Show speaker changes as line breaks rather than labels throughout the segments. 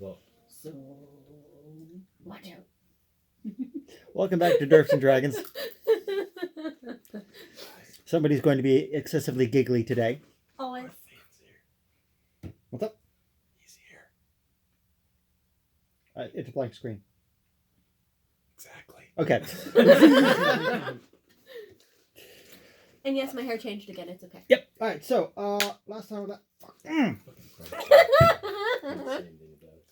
Well,
So, watch out.
Welcome back to Derfs and Dragons. Somebody's going to be excessively giggly today.
Always.
What's up?
he's here.
It's a blank screen.
Exactly.
Okay.
And yes, my hair changed again. It's okay.
Yep. All right. So, last time that.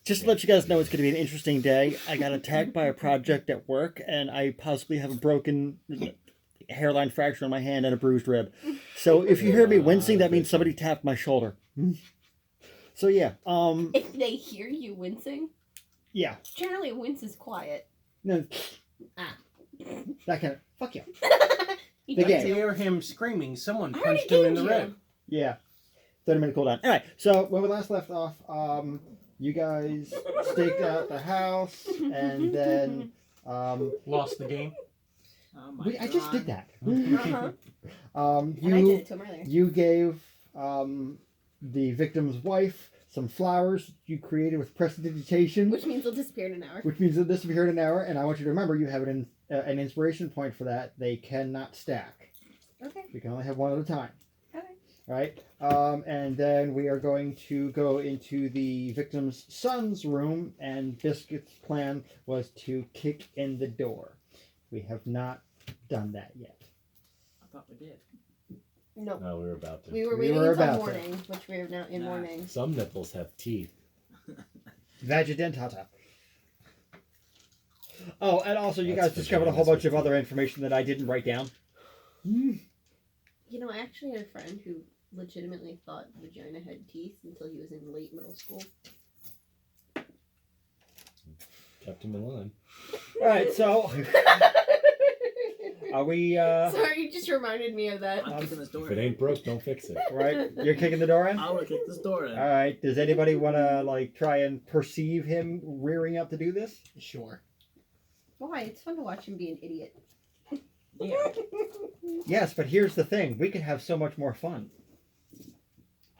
Just to let you guys know, it's going to be an interesting day. I got attacked by a project at work, and I possibly have a broken hairline fracture on my hand and a bruised rib. So if you hear me wincing, that means somebody tapped my shoulder. So yeah.
If they hear you wincing,
Yeah.
generally a wince is quiet.
No.
Ah.
That kind of. Fuck you.
You
The
got
game.
to.
You hear him screaming. Someone
I already
punched him in the
gamed
rib.
you.
Yeah. 30-minute cooldown. Anyway, so when we last left off, you guys staked out the house, and then
Lost the game.
Oh my
I just did that.
Uh-huh. And I did
You
it to him earlier.
you gave the victim's wife some flowers you created with prestidigitation,
Which means they'll disappear in an hour.
which means that this will be here in an hour. And I want you to remember you have an inspiration point for that. They cannot stack.
Okay.
You can only have one at a time.
Okay.
Right? And then we are going to go into the victim's son's room, and Biscuit's plan was to kick in the door. We have not done that yet.
I thought we did.
No.
No, we were about to.
We were
We
waiting
were
until
about to.
morning, which we are now in
Nah.
morning.
Some nipples have teeth.
Vagidentata. Oh, and also you
That's
guys discovered a whole
vaginas
bunch
with
of other
teeth.
information that I didn't write down.
You know, I actually had a friend who legitimately thought vagina had teeth until he was in late middle school.
Kept him in line.
Alright, so are we
Sorry, you just reminded me of that.
I'm kicking this door.
If it ain't broke, don't fix it.
right? You're kicking the door in?
I want to kick this door in.
Alright, does anybody wanna try and perceive him rearing up to do this?
Sure.
Why? It's fun to watch him be an idiot.
Yeah.
Yes, but here's the thing, we could have so much more fun.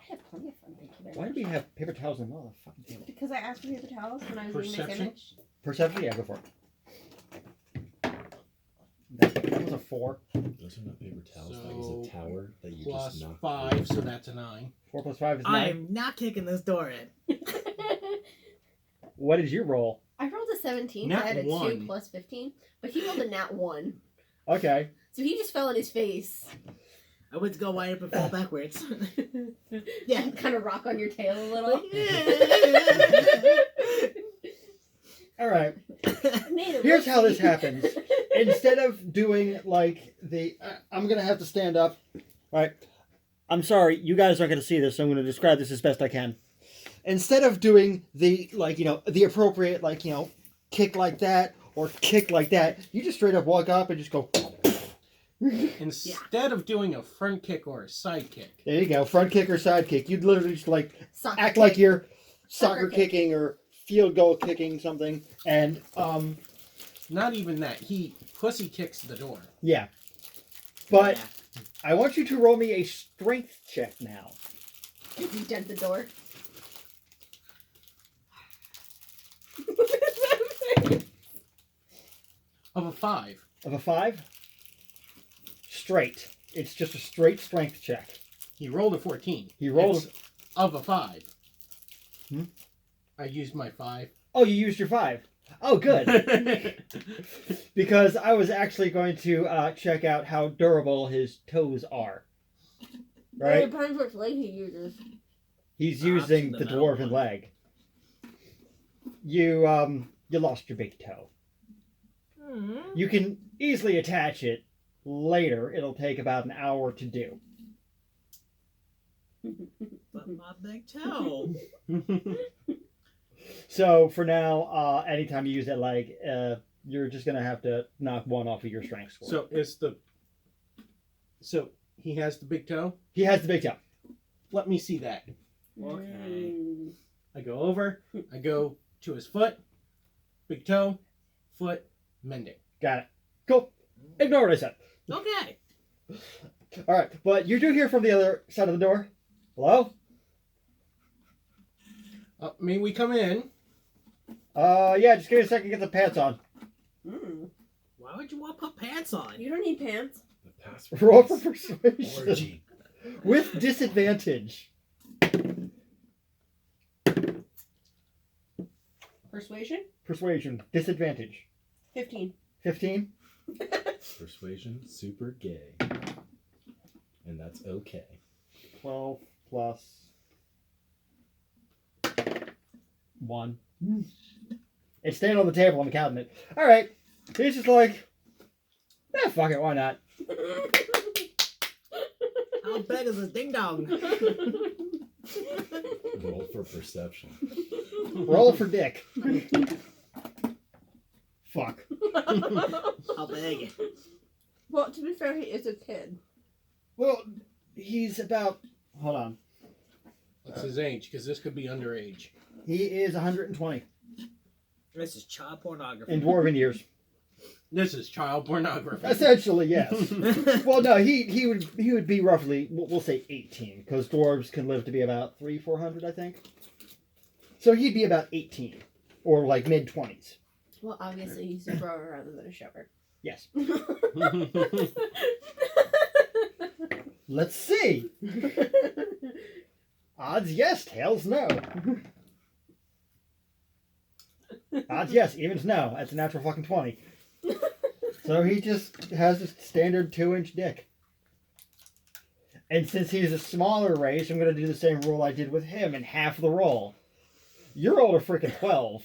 I had plenty of fun, thank you very
Why
much.
do we have paper towels in the middle of the fucking table?
Because I asked for paper towels when I was reading my
Perception?
sandwich.
Perception? Yeah, go for it. That was a 4.
Those are not paper towels. That was
So,
a tower that you
Plus
just knocked
5,
over.
so that's a 9.
4 plus 5 is 9.
I am not kicking this door in.
What did you roll?
I rolled a 17.
Nat
I had a 2
1.
plus 15. But he rolled a nat 1.
Okay.
So he just fell on his face.
I went to go wide up and fall backwards.
Yeah, kind of rock on your tail a little.
Alright.
Made it
Here's how this
risky.
happens. Instead of doing I'm gonna have to stand up. Right. I'm sorry, you guys aren't gonna see this, so I'm gonna describe this as best I can. Instead of doing the the appropriate kick like that or kick like that, you just straight up walk up and just go.
Instead of doing a front kick or a side kick.
There you go, front kick or side kick. You'd literally just
Soccer
act
kick.
like you're soccer
Soccer kick.
kicking or field goal kicking something, and
Not even that. He pussy kicks the door.
yeah. But
Yeah.
I want you to roll me a strength check now.
Did you dent the door?
Of a 5.
Of a 5? Straight. It's just a straight strength check.
He rolled a 14.
He rolled
It's of a 5.
Hmm?
I used my 5.
Oh, you used your 5. Oh, good. Because I was actually going to check out how durable his toes are. Right?
It depends which leg he uses.
He's
Option
using
the
the
metal
dwarven
one.
leg. You lost your big toe. You can easily attach it later. It'll take about an hour to do.
But my big toe.
So for now, anytime you use that leg, you're just gonna have to knock 1 off of your strength score.
So it's the. So he has the big toe.
He has the big toe.
Let me see that.
Okay.
I go over. I go to his foot. Big toe. Foot. Mending.
Got it. Cool. Ignore what I said.
Okay.
All right, but you do hear from the other side of the door. Hello?
May we come in?
Yeah, just give me a second to get the pants on.
Mm.
Why would you want to put pants on?
You don't need pants.
The password.
Roll for
is
persuasion.
orgy.
With disadvantage.
Persuasion?
Persuasion. Disadvantage.
15.
15.
Persuasion, super gay. And that's okay.
12 plus 1. It's staying on the table on the cabinet. Alright. He's just like, fuck it, why not?
How big is this ding dong?
Roll for perception.
Roll for dick. Fuck.
How big?
Well, to be fair, he is a kid.
Well, he's about. Hold on.
What's his age? Because this could be underage.
He is 120
This is child pornography.
in dwarven years.
This is child pornography.
Essentially, yes. Well, no, he would be roughly, we'll say 18, because dwarves can live to be about 400, I think. So he'd be about 18, or like mid-20s.
Well, obviously, he's a grower rather than a shower.
Yes. Let's see. Odds yes, tails no. Odds yes, evens no. That's a natural fucking 20. So he just has a standard 2-inch dick. And since he's a smaller race, I'm going to do the same rule I did with him and half the roll. You're older freaking 12.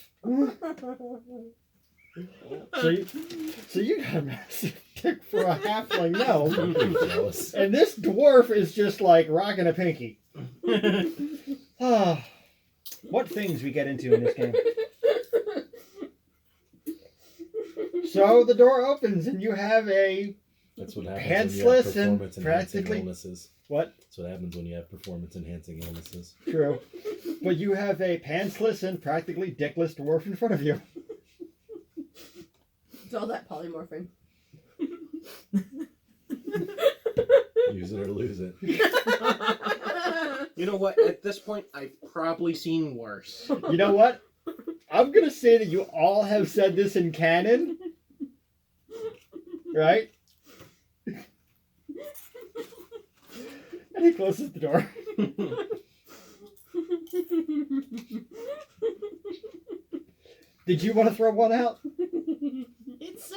So you got a massive dick for a halfling
I'm
gnome.
pretty jealous.
And this dwarf is just like rocking a pinky. Ah, what things we get into in this game. So the door opens and you have a
That's what happens when you have
Pantsless and
performance enhancing
practically-
illnesses.
what?
That's what happens when you have performance enhancing illnesses.
True. But you have a pantsless and practically dickless dwarf in front of you.
It's all that polymorphing.
Use it or lose it.
You know what? At this point, I've probably seen worse.
You know what? I'm gonna say that you all have said this in canon. Right? And he closes the door. Did you want to throw one out?
It's so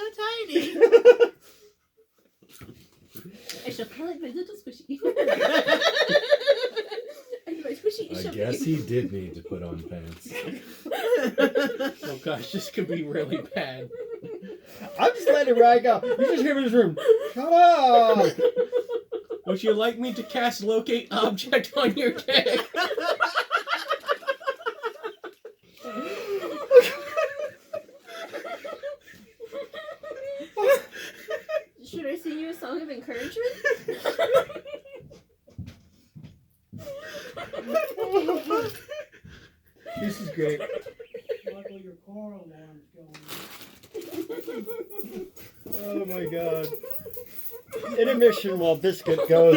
tiny.
I shall call it my little squishy. And my squishy
I
shall
guess
be-
he did need to put on pants.
Oh gosh, this could be really bad.
I'm just letting it rag out. You just hear him in his room. Shut up!
Would you like me to cast locate object on your dick?
Should I sing you a song of encouragement?
This is great.
Luckily, your car alarm's going.
Oh my god. Intermission while Biscuit goes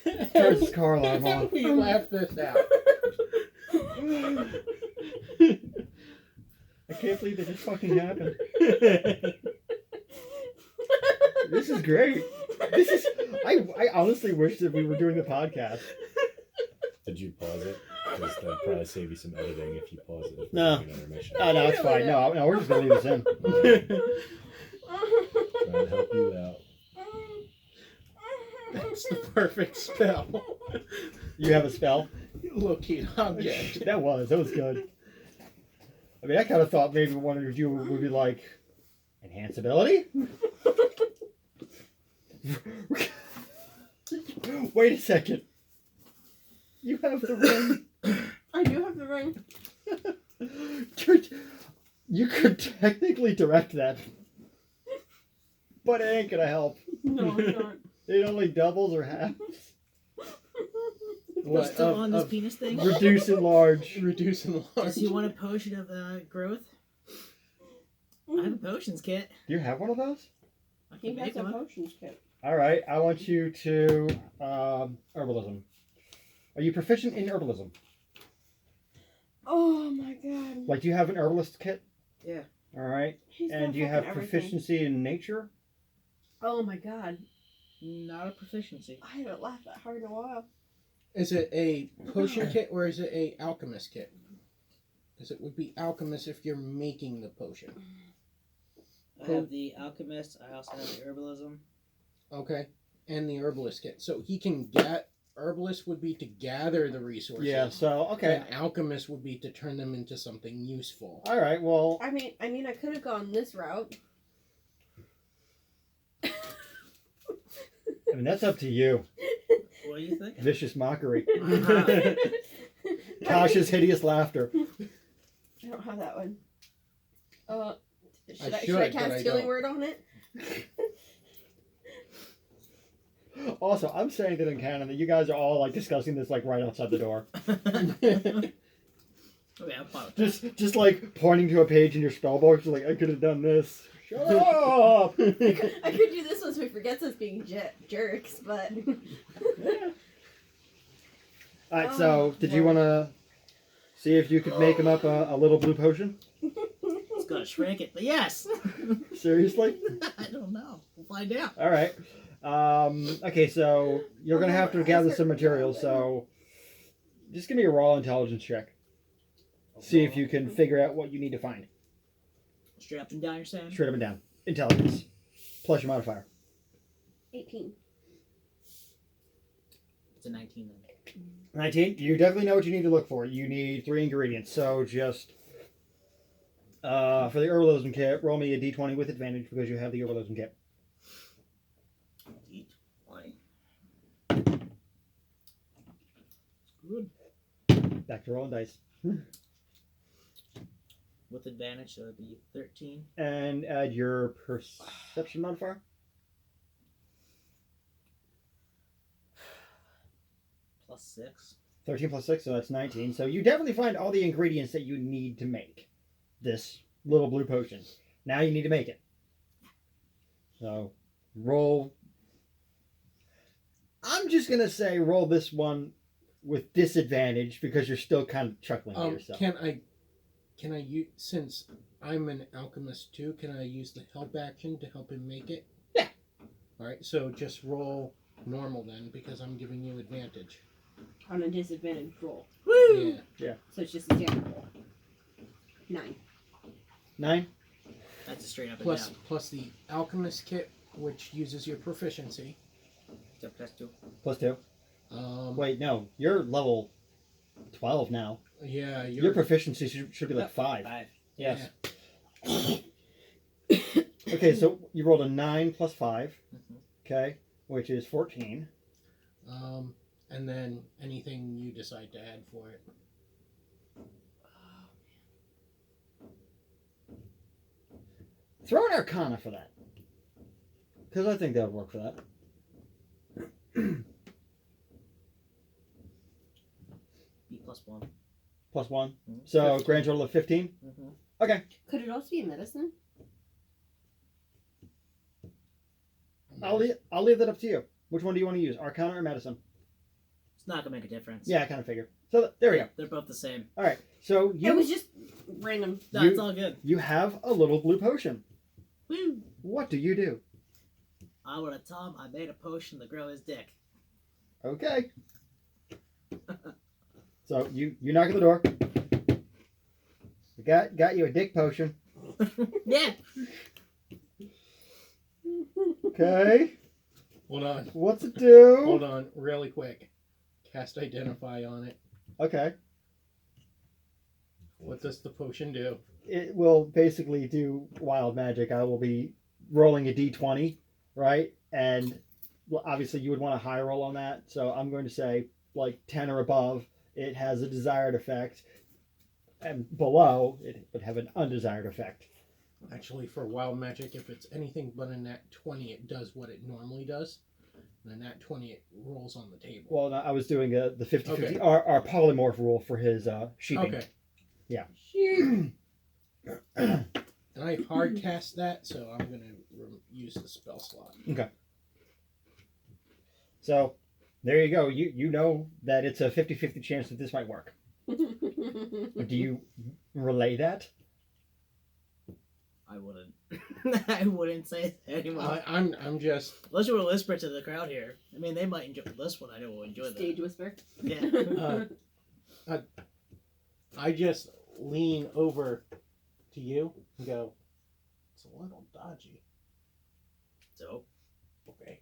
and turns his car alarm on.
We laugh this out.
I can't believe that just fucking happened. This is great. This is. I honestly wish that we were doing the podcast.
Did you pause it? Because that'd probably save you some editing if you pause it.
No.
During intermission.
Oh no, it's fine. No, we're just gonna leave this in.
Trying to help you out.
That's the perfect spell.
You have a spell.
Locate object.
That was good. I mean, I kind of thought maybe one of you would be like, enhance ability? Wait a second. You have the ring.
I do have the ring.
You could technically direct that. But it ain't gonna help.
No, it's not.
It only doubles or halves.
What, still
Of-
on this
of
penis thing?
Reduce and large.
Reduce and large.
Does he want a potion of growth? I have a potions kit.
Do you have one of those?
I
He
can
has
make
a
one.
potions kit.
Alright, I want you to herbalism. Are you proficient in herbalism?
Oh my god.
Like, do you have an herbalist kit?
Yeah.
All right.
He's got
And do you have
fucking everything.
proficiency in nature?
Oh my god.
Not a proficiency.
I haven't laughed that hard in a while.
Is it a potion kit or is it a alchemist kit? Because it would be alchemist if you're making the potion.
I have the alchemist. I also have the herbalism.
Okay. And the herbalist kit. So he can get. Herbalist would be to gather the resources.
Yeah. So okay.
And alchemist would be to turn them into something useful.
All right. Well,
I mean, I could have gone this route.
I mean that's up to you.
What do you think?
Vicious mockery.
I
Tasha's hideous laughter.
I don't have that one. Should
I
I
should, but
cast
I
healing
don't.
word on it?
Also, I'm saying that in canon that you guys are all like discussing this like right outside the door.
Okay, I'm fine with that.
Just like pointing to a page in your spell book, just like I could have done this. Shut up!
I could do this once we forgets us being jerks, but
Alright, so did you want to see if you could make him up a little blue potion?
It's gonna shrink it, but yes.
Seriously?
I don't know. We'll find out.
Alright. Okay, so you're going to have to gather some materials, so just give me a raw intelligence check. See if you can figure out what you need to find.
Straight up and down, you're saying?
Straight up and down. Intelligence. Plus your modifier.
18.
It's a 19 then.
19. You definitely know what you need to look for. You need 3 ingredients. So just for the herbalism kit, roll me a d20 with advantage because you have the herbalism kit.
D20. Good.
Back to rolling dice.
With advantage, so it'd be 13.
And add your perception modifier.
Plus 6.
13 plus 6, so that's 19. So you definitely find all the ingredients that you need to make this little blue potion. Now you need to make it. So roll. I'm just going to say roll this one with disadvantage because you're still kind of chuckling to yourself.
Can I use, since I'm an alchemist too, can I use the help action to help him make it?
Yeah.
Alright, so just roll normal then because I'm giving you advantage.
On a disadvantage roll.
Woo!
Yeah.
So it's just a standard roll. 9.
9?
That's a straight up and
Plus
down.
plus the alchemist kit, which uses your proficiency.
So plus 2.
Plus 2. Wait, no. You're level 12 now.
Yeah,
Your proficiency should be like 5.
5.
Yes. Okay, so you rolled a 9 plus 5.
Mhm.
Okay, which is 14.
And then anything you decide to add for it.
Throw an Arcana for that. Because I think that would work for that.
B plus 1.
Plus 1.
Mhm.
So
15.
grand total of 15.
Mm-hmm.
Okay.
Could it also be medicine?
I'll leave that up to you. Which one do you want to use? Arcana or medicine?
It's not gonna make a difference.
Yeah, I kind of figured. So there we go.
They're both the same.
All right. So
It was just random.
No,
You-
it's all good.
you have a little blue potion.
Woo!
What do you do?
I would have told him I made a potion to grow his dick.
Okay. So you knock at the door. We got you a dick potion.
Yeah.
Okay.
Hold on.
What's it do?
Hold on, really quick. Cast identify on it.
Okay.
What does the potion do?
It will basically do wild magic. I will be rolling a d20, right? And well, obviously you would want a high roll on that. So I'm going to say like 10 or above. It has a desired effect. And below, it would have an undesired effect.
Actually, for wild magic, if it's anything but a nat 20, it does what it normally does. And a nat 20, it rolls on the table.
Well, no, I was doing the 50-50,
Okay.
our polymorph rule for his sheeping.
Okay.
Yeah.
And I hard cast that, so I'm going to use the spell slot.
So there you go. You know that it's a 50-50 chance that this might work. Do you relay that?
I wouldn't. I wouldn't say that anymore.
I'm just
Unless you were to whisper to the crowd here. I mean, they might enjoy this one. I know we'll enjoy
Stage
that.
whisper.
Yeah.
I just lean over to you and go, it's a little dodgy.
So.
Okay.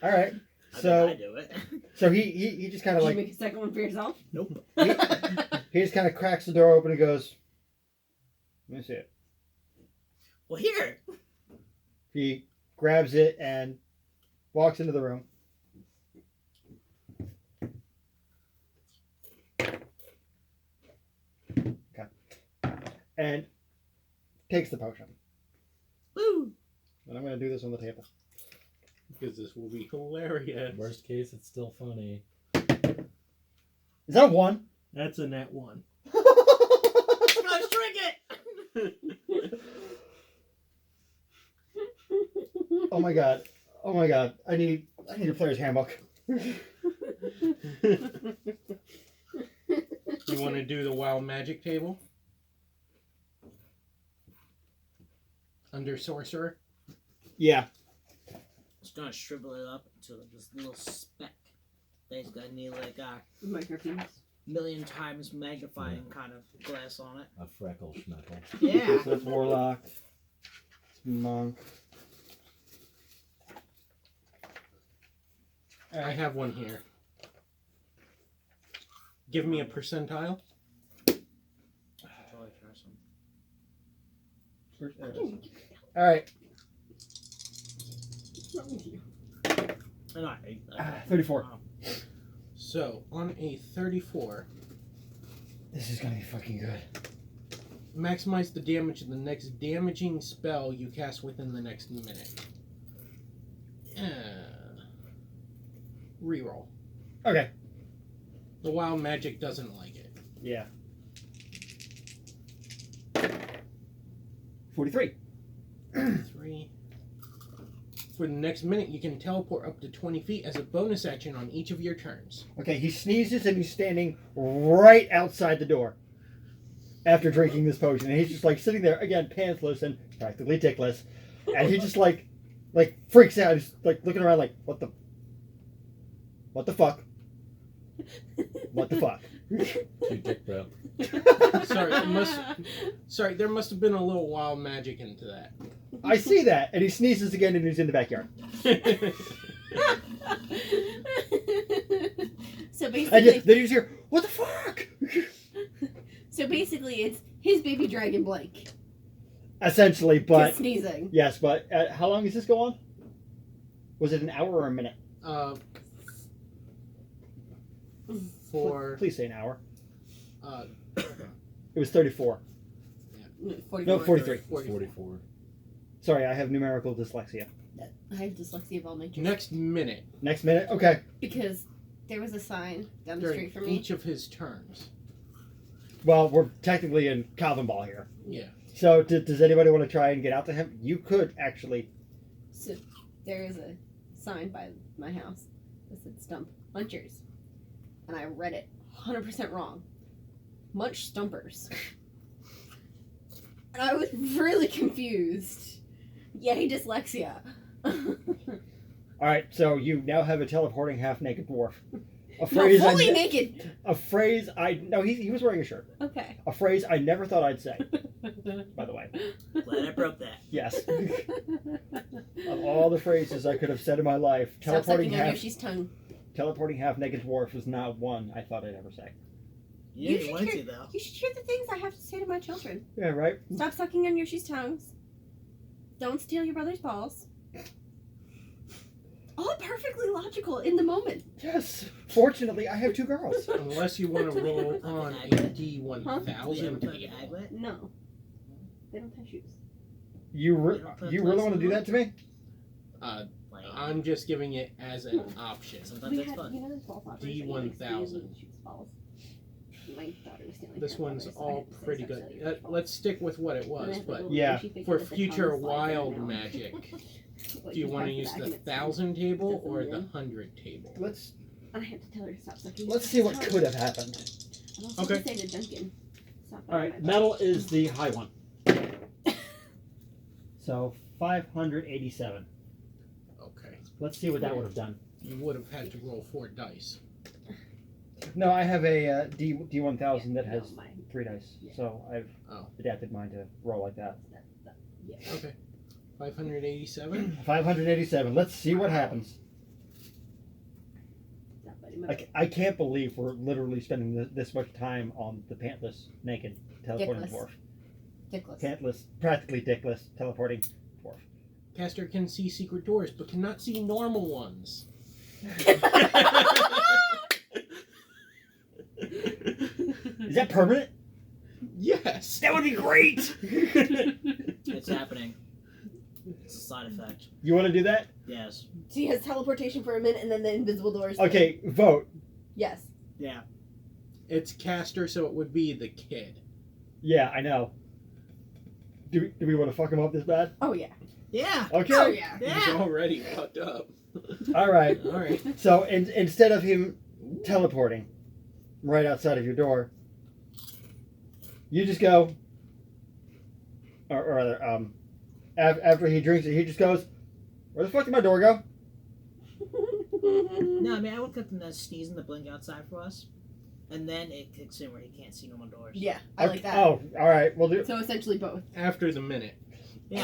All right.
I
So
think I do it.
so he just kind of
Did
like
you make a second one for yourself?
Nope.
he just kind of cracks the door open and goes, "Let me see it."
Well, here.
He grabs it and walks into the room. Okay. And takes the potion.
Woo.
And I'm going to do this on the table.
Because this will be hilarious.
Worst case, it's still funny.
Is that a 1?
That's a net 1.
Let's drink it.
Oh my god. Oh my god. I need a player's handbook.
You want to do the wild magic table? Under sorcerer?
Yeah.
Just gonna shrivel it up into this little speck. It's gonna need like a
Microphones.
million times magnifying kind of glass on it.
A freckle schmeckle.
Yeah.
So that's warlock. Monk.
I have one here. Give me a percentile.
Totally trust him.
All right.
What's wrong with you?
I know,
34.
So, on a 34,
This is gonna be fucking good.
maximize the damage of the next damaging spell you cast within the next minute. Reroll.
Okay.
The wild magic doesn't like it.
Yeah. 43.
3. For the next minute, you can teleport up to 20 feet as a bonus action on each of your turns.
Okay, he sneezes and he's standing right outside the door after drinking this potion. And he's just like sitting there, again, pantsless and practically tickless. And he just like freaks out. He's like looking around like, what the fuck? What the fuck?
Cute dick, bro.
Sorry, there must have been a little wild magic into that.
I see that. And he sneezes again and he's in the backyard.
So
And
basically,
then you just hear, what the fuck?
it's his baby dragon Blake.
Essentially, but
Just sneezing.
yes, but how long does this go on? Was it an hour or a minute?
For
Please say an hour.
uh,
It was 34. No, 43.
44.
Sorry, I have numerical dyslexia.
I have dyslexia of all nature.
next minute
Next minute? Okay.
Because there was a sign down the
during
street from me.
each of his turns.
Well, we're technically in Calvin Ball here.
Yeah.
So, does anybody want to try and get out to him? You could actually.
So there is a sign by my house that said Stump Munchers. And I read it 100% wrong. Munch Stumpers. And I was really confused. Yay, dyslexia.
All right. So you now have a teleporting half-naked dwarf. A
No,
phrase.
fully naked.
A phrase. No, he was wearing a shirt.
Okay.
A phrase I never thought I'd say. By the way.
Glad I broke that.
Yes. Of all the phrases I could have said in my life,
Stop sucking on Yoshi's tongue.
teleporting half-naked dwarf was not one I thought I'd ever say.
Yeah,
You
you
should
wanted
hear-
to, though.
You should hear the things I have to say to my children.
Yeah, right?
Stop sucking on Yoshi's tongues. Don't steal your brother's balls. All perfectly logical in the moment.
Yes. Fortunately, I have 2 girls.
Unless you want to roll on a D1000
Did you
table.
Aglet?
No. They don't have shoes.
You really want to do that to me?
Like,
I'm just giving it as an option.
sometimes it's
You
fun.
know those ball poppers that you
D1000.
squeeze and shoots balls? My daughter was stealing
This
her
one's
brother's, so I
all
had to say
pretty
stop
good.
stealing her balls.
Let's stick with what it
And I
was,
had the
but
little
Yeah.
Yoshi figure
for
with the
future
tongue slides in
wild
and out.
magic,
Like,
do you want to
press
use
back
the
and it's-
1,000 table or
doesn't
the
win.
100 table?
Let's.
And I have to tell her to stop sucking.
Let's see what could have happened.
I'm also
Okay.
gonna say to Duncan, stop.
All right, metal is the high one. So 587.
Okay.
Let's see what that would have done.
You would have had to roll 4 dice.
No, I have a D1000 that has
No, mine.
3 dice,
Yeah.
so I've
Oh.
adapted mine to roll like that.
Yeah.
Okay. 587.
587. Let's see what happens.
Stop biting my
I can't believe we're literally spending this much time on the pantless, naked, teleporting
Dickless.
dwarf.
Dickless.
Pantless, practically dickless, teleporting dwarf.
Caster can see secret doors, but cannot see normal ones.
Is that permanent?
Yes.
That would be great!
It's happening. It's a side effect.
You want to do that?
Yes.
So he has teleportation for a minute and then the invisible doors.
Okay, vote.
Yes.
Yeah.
It's Caster, so it would be the kid.
Yeah, I know. Do we want to fuck him up this bad?
Oh yeah.
Yeah.
Okay.
Oh yeah.
He's
Yeah.
already fucked up.
All right.
All right.
So instead of him teleporting right outside of your door, you just go, or rather, after he drinks it, he just goes, "Where the fuck did my door go?"
No, I mean I would cut the sneeze and the blink outside for us, and then it kicks in where he can't see normal doors.
Yeah, I like that.
Oh, all right. We'll do
So essentially both.
After the minute.
Yeah.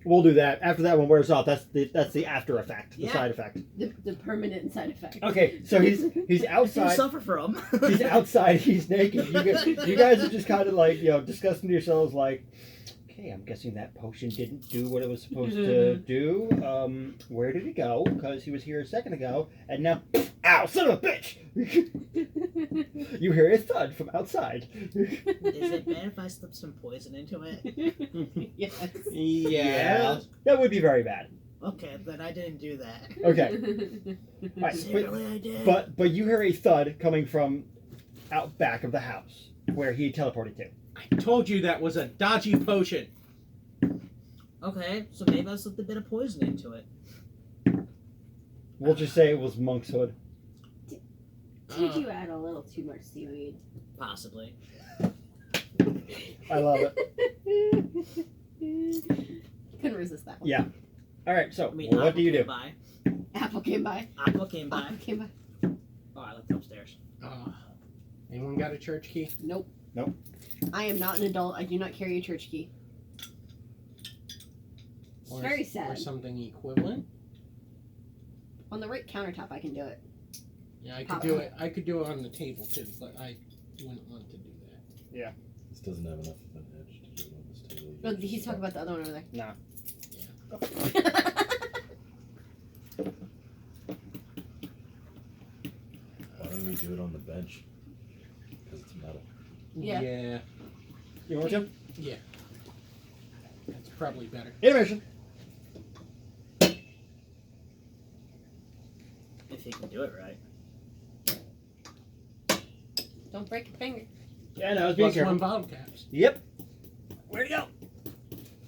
that. After that one wears off, that's the after effect, the
Yeah.
side effect.
The permanent side effect.
Okay, so he's
You
outside.
suffer from.
He's outside. He's naked. You guys are just kind of like, discussing to yourselves like, okay, I'm guessing that potion didn't do what it was supposed to do. Where did it go? Because he was here a second ago, and now, ow, son of a bitch! You hear a thud from outside.
Is it bad if I slip some poison into it?
Yes.
Yeah.
That would be very bad.
Okay, then I didn't do that.
Okay. Right,
Secretly I did.
but you hear a thud coming from out back of the house where he teleported to.
I told you that was a dodgy potion.
Okay, so maybe I slipped a bit of poison into it.
We'll just say it was Monk's hood.
Did you add a little too much seaweed?
Possibly.
I love it.
Couldn't resist that one.
Yeah. All right, so
I mean,
what do you do?
Apple came
Apple came by.
by. Apple came by.
Apple came by.
Oh, I left upstairs.
Anyone got a church key?
Nope.
Nope.
I am not an adult. I do not carry a church key. It's
Or
very
Or
sad.
something equivalent?
On the right countertop, I can do it.
Yeah, I could do it. I could do it on the table too, but I wouldn't want to do that.
This doesn't have enough of an edge to do it on this table.
Oh, he's talking about the other one over there.
Nah.
Why don't we do it on the bench? Because it's metal.
Yeah.
Yeah.
You want to?
That's probably better.
Intermission.
If he can do it right.
Don't break your finger.
Yeah, no, I was being
Plus
careful.
one bottle caps.
Yep. Where'd it go?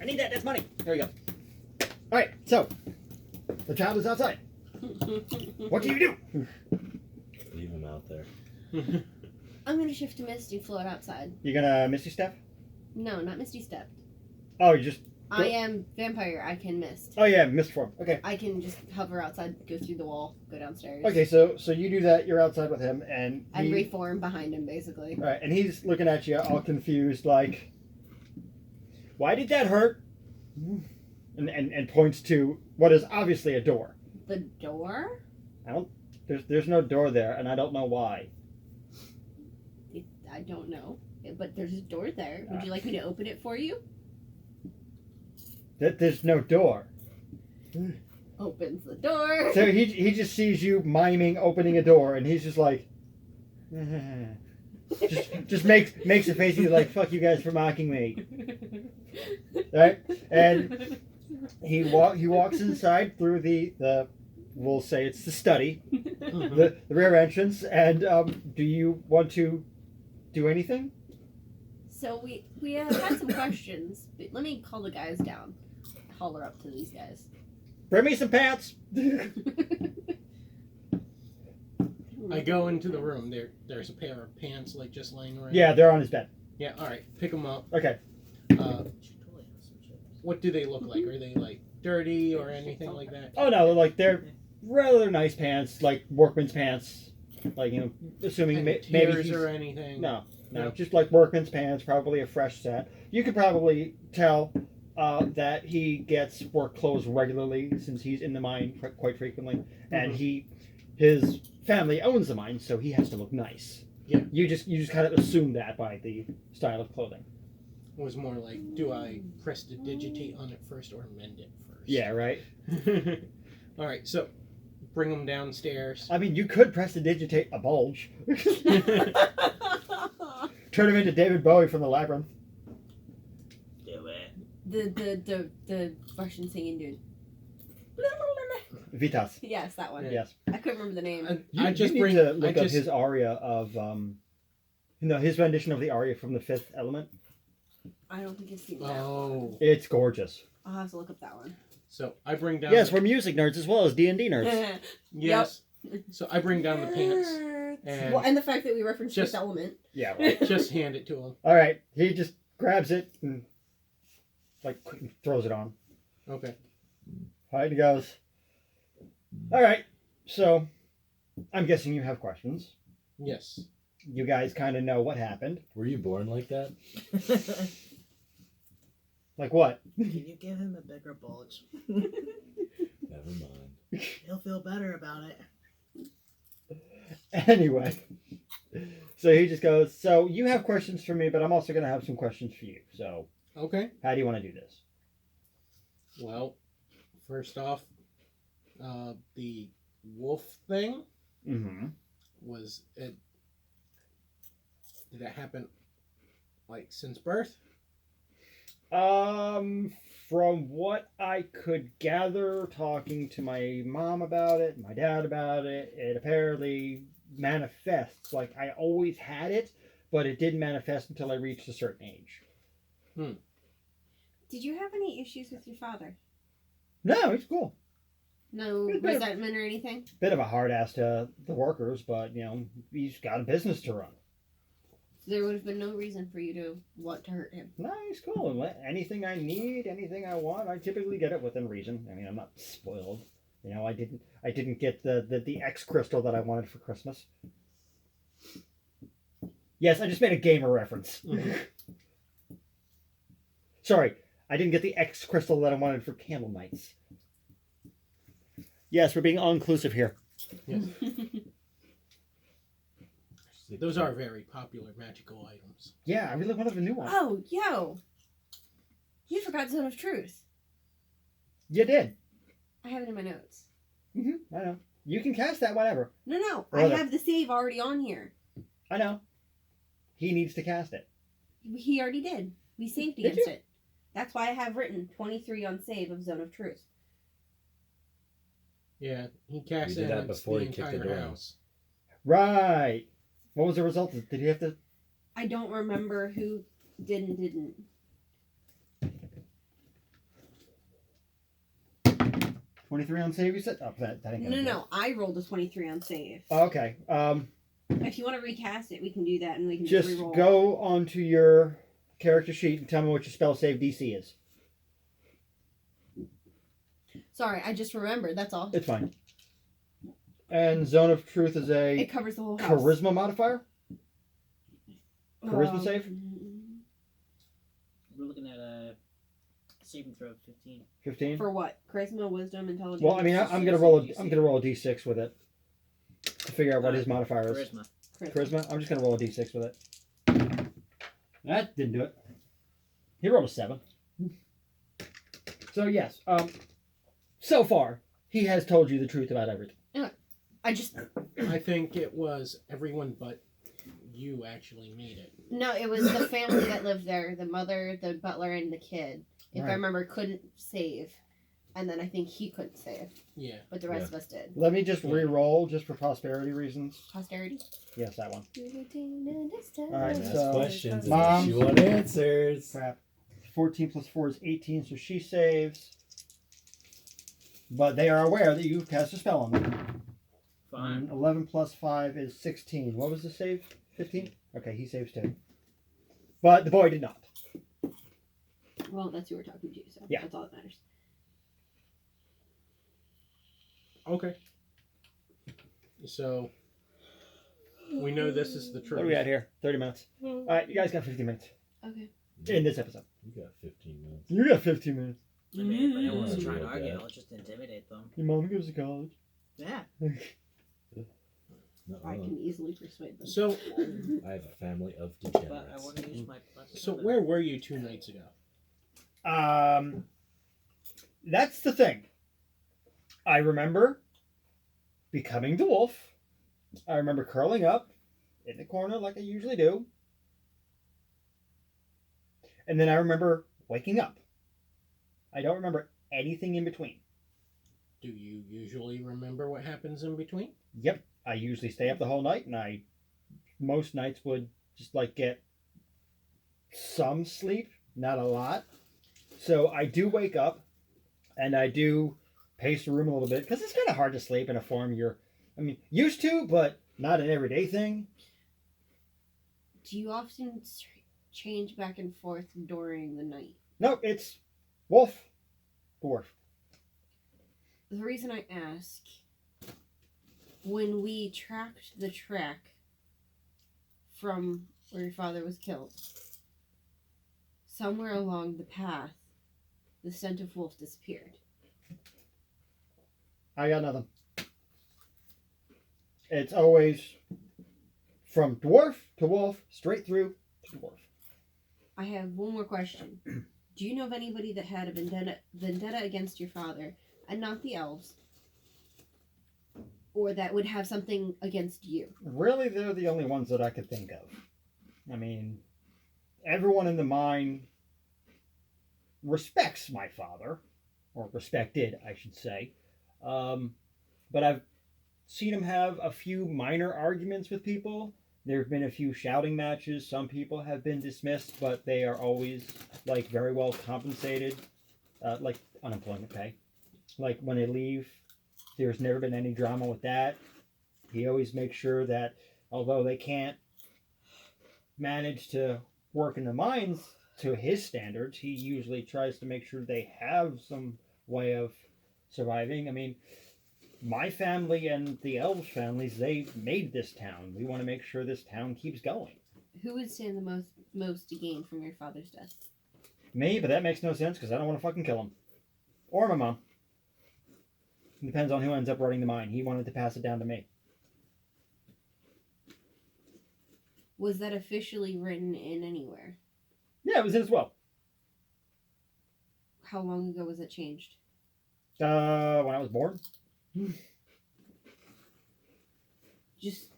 I need that. That's money. There you go. All right. So the child is outside. What do you do?
Leave him out there.
I'm gonna shift to Misty, float outside.
You gonna Misty Step?
No, not Misty Step.
Oh, you just.
I am vampire. I can mist.
Oh yeah, mist form. Okay.
I can just hover outside, go through the wall, go downstairs.
Okay. So you do that. You're outside with him, and
And reform behind him, basically.
all right, and he's looking at you, all confused, like, "Why did that hurt?" And points to what is obviously a door.
The door?
There's no door there, and I don't know why.
I don't know. But there's a door there. Would you like me to open it for you?
There's no door.
Opens the door.
So he just sees you miming opening a door, and he's just like, just makes a face. He's like, "Fuck you guys for mocking me." Right? And he walks inside through the we'll say it's the study, the rear entrance. And do you want to do anything?
So we have had some questions. But let me call the guys down. Holler up to these guys.
Bring me some pants.
I go into the room. There's a pair of pants like just laying around.
Yeah, they're on his bed.
Yeah. All right. Pick them up.
Okay.
What do they look like? Are they like dirty or anything like that?
Oh no, they're rather nice pants, like workman's pants. Like, you know, assuming
Any
maybe
tears
he's,
or anything?
no,
No.
just like workman's pants, probably a fresh set. You could probably tell that he gets work clothes regularly since he's in the mine quite frequently, and his family owns the mine, so he has to look nice.
Yeah.
You just kind of assume that by the style of clothing.
It was more like, do I press to digitate on it first or mend it first?
Yeah, right.
All right. So, bring them downstairs.
I mean, you could press to digitate a bulge. Turn him into David Bowie from the Labyrinth.
Do it.
The Russian singing dude.
Vitas.
Yes, that one.
Yeah.
Yes.
I couldn't remember the name.
You need to look up his aria of, his rendition of the aria from The Fifth Element.
I don't think I've seen that.
Oh.
It's gorgeous.
I'll have to look up that one.
So I bring down.
Yes, we're music nerds as well as D&D nerds.
Yes. So I bring down the pants and
Well, and the fact that we referenced
Just-
Fifth Element.
Yeah, right.
just hand it to him.
All right. He just grabs it and, throws it on.
Okay.
All right, he goes. All right. So, I'm guessing you have questions.
Yes.
You guys kind of know what happened.
Were you born like that?
Like what?
Can you give him a bigger bulge?
Never mind.
He'll feel better about it.
Anyway. So he just goes, so you have questions for me, but I'm also going to have some questions for you. So,
Okay.
how do you want to do this?
Well, first off, the wolf thing
Mm-hmm.
was it. Did that happen, like since birth?
From what I could gather, talking to my mom about it, my dad about it, it apparently manifests. Like, I always had it, but it didn't manifest until I reached a certain age.
Did you have any issues with your father?
No, it's cool.
No
It's been a-
resentment or anything?
Bit of a hard ass to the workers, but, he's got a business to run.
There would have been no reason for you to want to hurt him.
No, he's cool. And anything I need, anything I want, I typically get it within reason. I mean, I'm not spoiled. I didn't get the X crystal that I wanted for Christmas. Yes, I just made a gamer reference. Sorry, I didn't get the X crystal that I wanted for candle nights. Yes, we're being all-inclusive here.
Yes. Those are very popular magical items.
Yeah, I really wanted a new one.
Oh, yo! You forgot Zone of Truth.
You did.
I have it in my notes.
I know. You can cast that whenever.
No, I
Brother.
have the save already on here.
I know. He needs to cast it.
He already did. We saved
Did
against
you?
it. That's why I have written 23 on save of Zone of Truth.
Yeah, he cast
You
it
did that
against
before
the
he kicked the
entire
door.
house.
Right. What was the result? Did he have to...
I don't remember who did and didn't.
23 on save, you said? Oh, that ain't gonna do it.
No. I rolled a 23 on save.
Okay.
If you want to recast it, we can do that and we can just
Just
reroll.
go onto your character sheet and tell me what your spell save DC is.
Sorry, I just remembered. That's all.
It's fine. And Zone of Truth is a
It covers the whole house.
charisma modifier? Charisma save?
We're looking at a saving throw of 15.
15?
For what? Charisma, wisdom, intelligence.
Well, I mean, I'm gonna roll a d6 with it to figure out what his modifier is.
Charisma.
Charisma. I'm just gonna roll a d6 with it. That didn't do it. He rolled a 7. So yes, so far he has told you the truth about everything.
I just
I think it was everyone but you actually made it.
no. It was the family that lived there: the mother, the butler, and the kid. If
Right.
I remember, couldn't save, and then I think he couldn't save,
Yeah.
but the rest of us did.
Let me just re-roll just for prosperity reasons.
Posterity.
Yes, that one.
All
Alright,
Ask
so-
questions
Mom.
and you want answers.
Crap. 14 plus 4 is 18, so she saves. But they are aware that you've cast a spell on them.
Fine.
11 plus 5 is 16. What was the save? 15? Okay, he saves 2. But the boy did not.
Well, that's who we're talking to, so
Yeah.
that's all that matters.
Okay. So we know this is the truth.
What are we at here? 30 minutes. Alright, you guys got 15 minutes
Okay.
in this episode.
You got 15 minutes.
You got 15 minutes.
I mean, if anyone wants to
Mm.
try and
Yeah.
argue, I'll just intimidate them.
Your mom goes to college.
Yeah.
No,
I can easily persuade them.
So
I have a family of
But I
degenerates.
want to use my plus.
so
7.
where were you 2 nights ago?
That's the thing. I remember becoming the wolf. I remember curling up in the corner like I usually do. And then I remember waking up. I don't remember anything in between.
Do you usually remember what happens in between?
Yep, I usually stay up the whole night, and I most nights would just like get some sleep, not a lot. So I do wake up, and I do pace the room a little bit because it's kind of hard to sleep in a form you're, used to, but not an everyday thing.
Do you often change back and forth during the night?
No, it's wolf, dwarf.
The reason I ask, when we tracked the track from where your father was killed, somewhere along the path, the scent of wolf disappeared.
I got nothing. It's always from dwarf to wolf, straight through to dwarf.
I have one more question. Do you know of anybody that had a vendetta against your father, and not the elves, or that would have something against you?
Really, they're the only ones that I could think of. I mean, everyone in the mine respects my father, or respected, I should say. But I've seen him have a few minor arguments with people. There have been a few shouting matches. Some people have been dismissed, but they are always like very well compensated, like unemployment pay. Like when they leave, there's never been any drama with that. He always makes sure that although they can't manage to work in the mines to his standards, he usually tries to make sure they have some way of surviving. I mean, my family and the elves' families, they made this town. We want to make sure this town keeps going.
Who would stand the most to gain from your father's death?
Me, but that makes no sense because I don't want to fucking kill him. Or my mom. It depends on who ends up running the mine. He wanted to pass it down to me.
Was that officially written in anywhere?
Yeah, it was in as well.
How long ago was it changed?
When I was born.
Just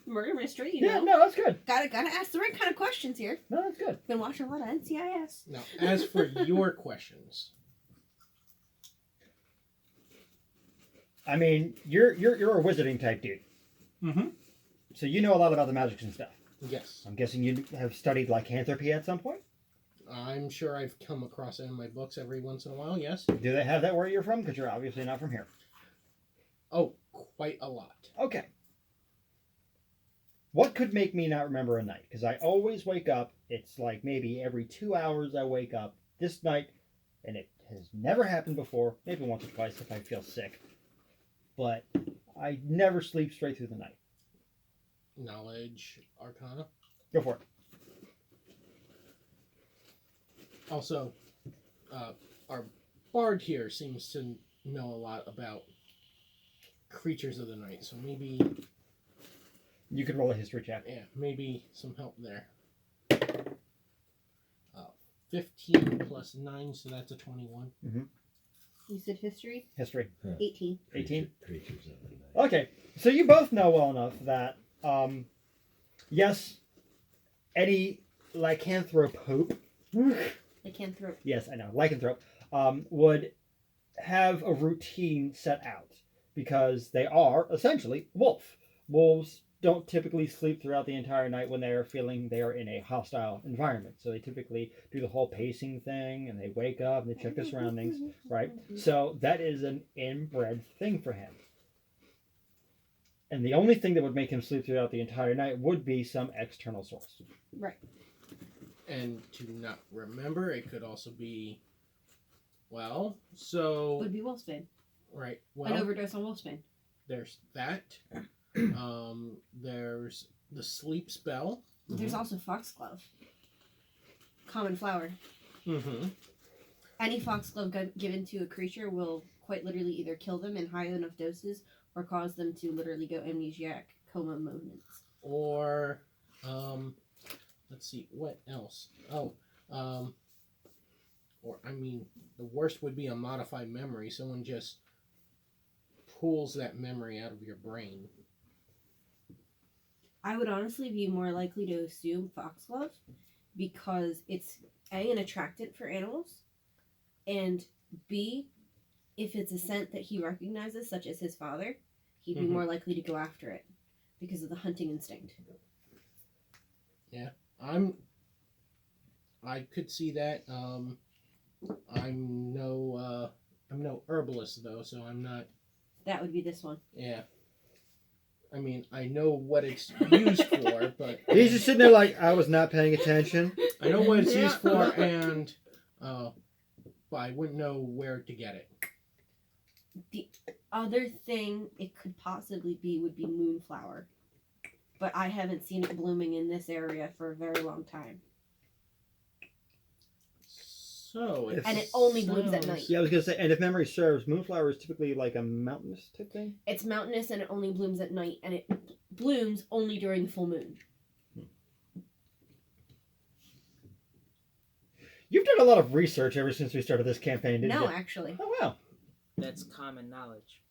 murder mystery, you
Yeah,
know?
no, that's good.
Gotta ask the right kind of questions here.
No, that's good.
Been watching a lot of NCIS.
Now, as for your questions,
I mean, you're a wizarding type dude.
Mm-hmm.
So you know a lot about the magics and stuff.
Yes,
I'm guessing you have studied lycanthropy at some point?
I'm sure I've come across it in my books every once in a while. Yes.
Do they have that where you're from? Because you're obviously not from here.
Oh, quite a lot.
Okay. What could make me not remember a night? Because I always wake up. It's like maybe every 2 hours I wake up. This night, and it has never happened before. Maybe once or twice if I feel sick. But I never sleep straight through the night.
Knowledge, Arcana.
Go for it.
Also, our bard here seems to know a lot about creatures of the night, so maybe,
You could roll a history check.
yeah, maybe some help there. 15 plus 9, so that's a 21.
You said history?
History.
18.
18?
Creatures of the night.
Okay. So you both know well enough that, yes, any lycanthrope,
Lycanthrope.
yes, I know, lycanthrope, would have a routine set out because they are essentially wolf. Wolves don't typically sleep throughout the entire night when they're feeling they are in a hostile environment. So they typically do the whole pacing thing and they wake up and they check their surroundings, right? So that is an inbred thing for him. And the only thing that would make him sleep throughout the entire night would be some external source.
Right.
And to not remember, it could also be, well, so,
Would be Wolfsbane.
right,
An
well,
overdose on Wolfsbane.
there's that. There's the sleep spell.
There's also Foxglove. Common flower.
Mm-hmm.
Any Foxglove given to a creature will quite literally either kill them in high enough doses or cause them to literally go amnesiac coma moments.
Or, let's see, what else? Oh, or, I mean, the worst would be a modified memory. Someone just pulls that memory out of your brain.
I would honestly be more likely to assume Foxglove because it's A, an attractant for animals, and B, if it's a scent that he recognizes, such as his father, he'd be
Mhm.
more likely to go after it because of the hunting instinct.
I could see that. I'm no herbalist though, so I'm not.
That would be this one.
Yeah. I mean, I know what it's used for, but
He's just sitting there like, I was not paying attention.
I know what it's used for, and but I wouldn't know where to get it.
The other thing it could possibly be would be moonflower. But I haven't seen it blooming in this area for a very long time.
So,
And it only blooms at
sounds-
night.
Yeah, I was going to say, and if memory serves, moonflower is typically like a mountainous type thing.
It's mountainous and it only blooms at night, and it blooms only during the full moon.
You've done a lot of research ever since we started this campaign, didn't
No,
you?
actually.
Oh, wow.
That's common knowledge.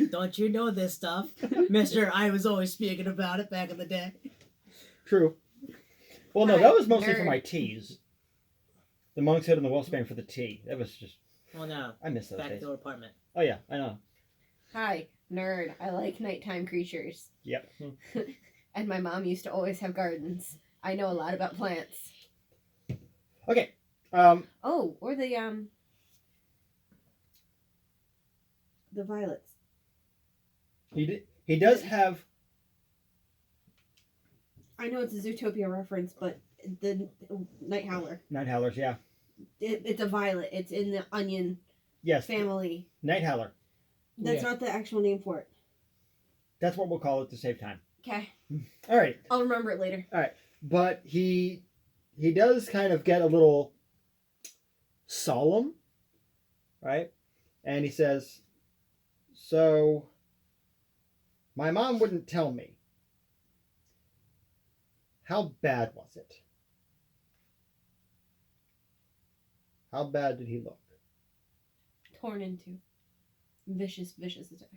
Don't you know this stuff, Mister? I was always speaking about it back in the day.
True. Well, no,
Hi,
that was mostly for
nerd.
my teas. The Monk's Head and the Wolfsbane for the tea. That was just...
Well, now
I miss those
back
days.
to our apartment.
Oh, yeah, I know.
Hi, nerd. I like nighttime creatures.
Yep.
And my mom used to always have gardens. I know a lot about plants.
Okay.
Oh, or the violets.
He does have...
I know it's a Zootopia reference, but the Night Howler.
Night Howlers, yeah.
It's a violet. It's in the onion
Yes.
family.
Night Howler.
That's
Yeah.
not the actual name for it.
That's what we'll call it to save time.
Okay.
All right.
I'll remember it later.
But he does kind of get a little solemn, right? And he says, so my mom wouldn't tell me. How bad was it? How bad did he look?
Torn into. Vicious attack.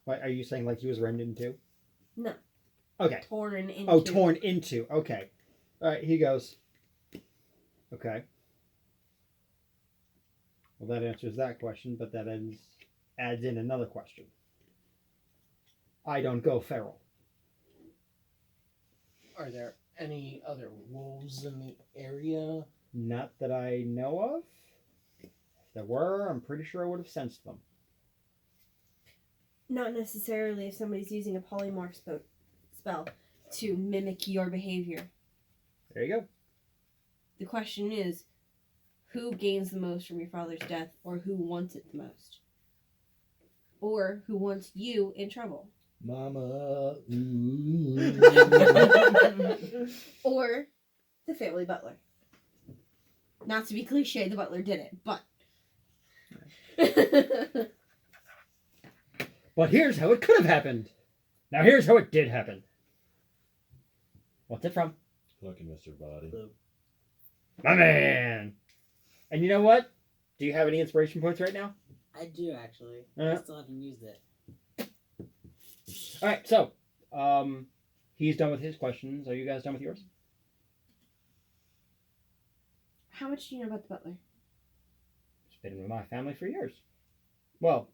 Why, are you saying like he was rend in two?
No.
Okay.
Torn into.
Oh, torn into. Okay. All right, he goes. Okay. Well, that answers that question, but that adds in another question. I don't go feral.
Are there any other wolves in the area?
Not that I know of. If there were, I'm pretty sure I would have sensed them.
Not necessarily if somebody's using a polymorph spell to mimic your behavior.
There you go.
The question is, who gains the most from your father's death, or who wants it the most? Or who wants you in trouble?
Mama.
Or the family butler. Not to be cliche, the butler did it, but...
But here's how it could have happened. Now here's how it did happen. What's it from?
Look at Mr. Body.
My man. And you know what? Do you have any inspiration points right now?
I do actually.
Uh-huh.
I still haven't used it.
All right, so he's done with his questions. Are you guys done with yours?
How much do you know about the butler?
He's been with my family for years. Well,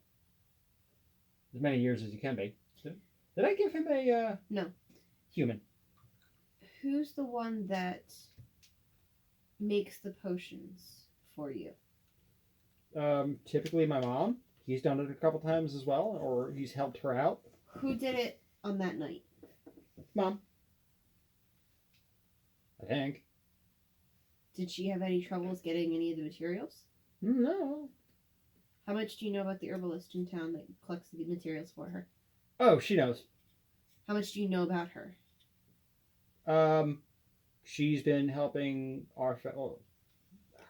as many years as you can be. Did I give him a
No.
human?
Who's the one that makes the potions for you?
Typically my mom. he's done it a couple times as well, or he's helped her out.
Who did it on that night?
Mom. I think.
Did she have any troubles getting any of the materials?
No.
How much do you know about the herbalist in town that collects the materials for her?
Oh, she knows.
How much do you know about her?
She's been helping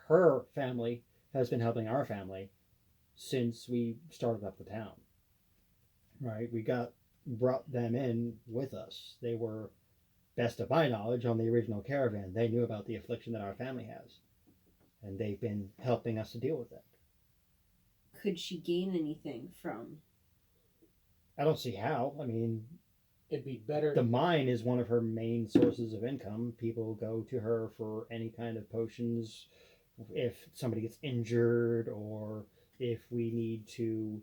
her family has been helping our family since we started up the town. Right? We brought them in with us. They were, best of my knowledge, on the original caravan. They knew about the affliction that our family has. And they've been helping us to deal with it.
Could she gain anything from?
I don't see how. I mean,
It'd be better.
the mine is one of her main sources of income. People go to her for any kind of potions if somebody gets injured or if we need to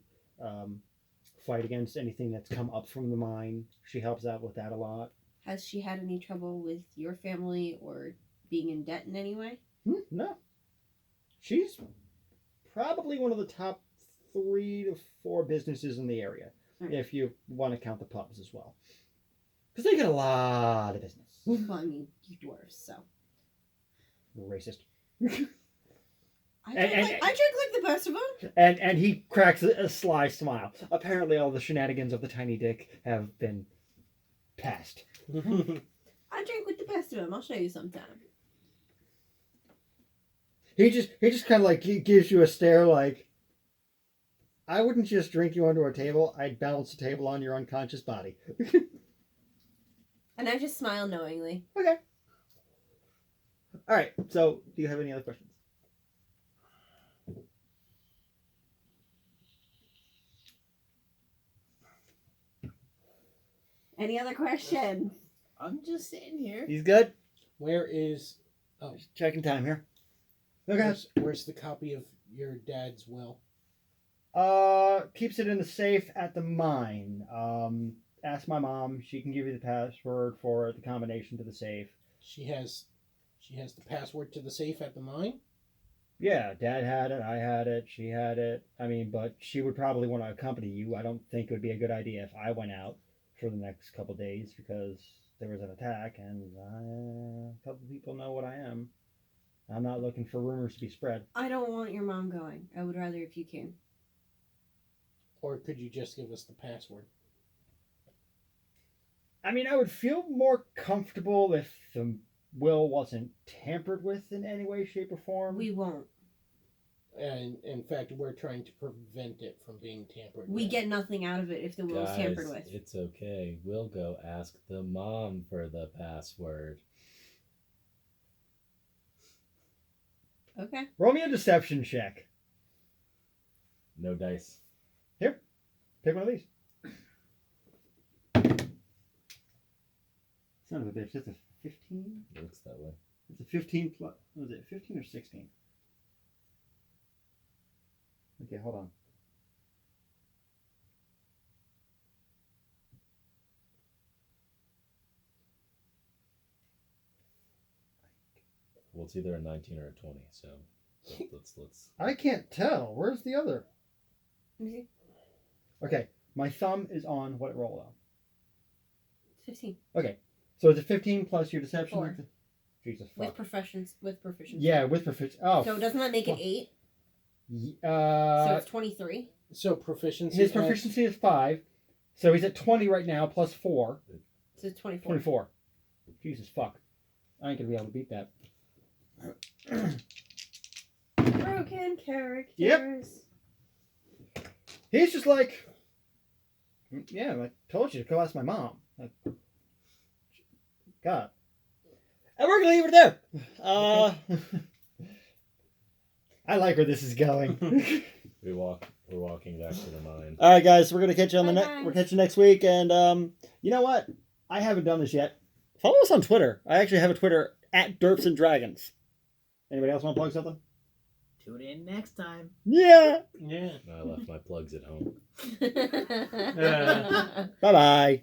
fight against anything that's come up from the mine. She helps out with that a lot.
Has she had any trouble with your family or being in debt in any way?
No. She's probably one of the top 3 to 4 businesses in the area,
Right.
if you want to count the pubs as well. Because they get a lot of business.
Well, I mean, you dwarves, so.
Racist.
I drink like the best of them.
And he cracks a sly smile. Apparently all the shenanigans of the tiny dick have been past.
I drink with the best of them. I'll show you sometime.
He just kind of like gives you a stare like, I wouldn't just drink you onto a table, I'd balance the table on your unconscious body.
And I just smile knowingly.
Okay. Alright, so do you have any other questions?
Any other questions?
I'm just sitting here.
He's good?
Where is?
Just checking time here. Okay.
Where's the copy of your dad's will?
Keeps it in the safe at the mine. Ask my mom. She can give you the password for it, the combination to the safe.
She has the password to the safe at the mine.
Yeah, Dad had it. I had it. She had it. I mean, but she would probably want to accompany you. I don't think it would be a good idea if I went out for the next couple days because there was an attack, and a couple people know what I am. I'm not looking for rumors to be spread.
I don't want your mom going. I would rather if you came.
Or could you just give us the password?
I mean, I would feel more comfortable if the will wasn't tampered with in any way, shape, or form.
We won't.
And in fact, we're trying to prevent it from being tampered
We
with.
get nothing out of it if the will is tampered with.
It's okay. We'll go ask the mom for the password.
Okay.
Roll me a deception check.
No dice.
Pick one of these. Son of a bitch, that's a 15?
Looks that way.
It's a 15 plus. Was it 15 or 16? Okay, hold on.
Well, it's either a 19 or a 20, so let's.
I can't tell. Where's the other?
Let me see.
Okay, my thumb is on what it rolled on.
15.
Okay, so it's a 15 plus your deception.
4.
Jesus
With
fuck.
proficiency.
Yeah, with proficiency. Oh.
So doesn't that make it 8? So
Uh,
it's 23.
So proficiency.
his proficiency is 5, so he's at 20 right now plus 4.
So it's 24.
24. Jesus fuck. I ain't gonna be able to beat that.
Broken characters.
Yep. He's just like, yeah, I told you to go ask my mom. Like, God. And we're gonna leave it there. I like where this is going.
We're walking back to the mine.
All right, guys, we're gonna catch you on the
Bye,
next.
guys.
We're catching you next week, and you know what? I haven't done this yet. Follow us on Twitter. I actually have a Twitter at Derps and Dragons. Anybody else want to plug something?
Tune in next time.
Yeah.
Yeah.
I left my plugs at home.
Bye bye.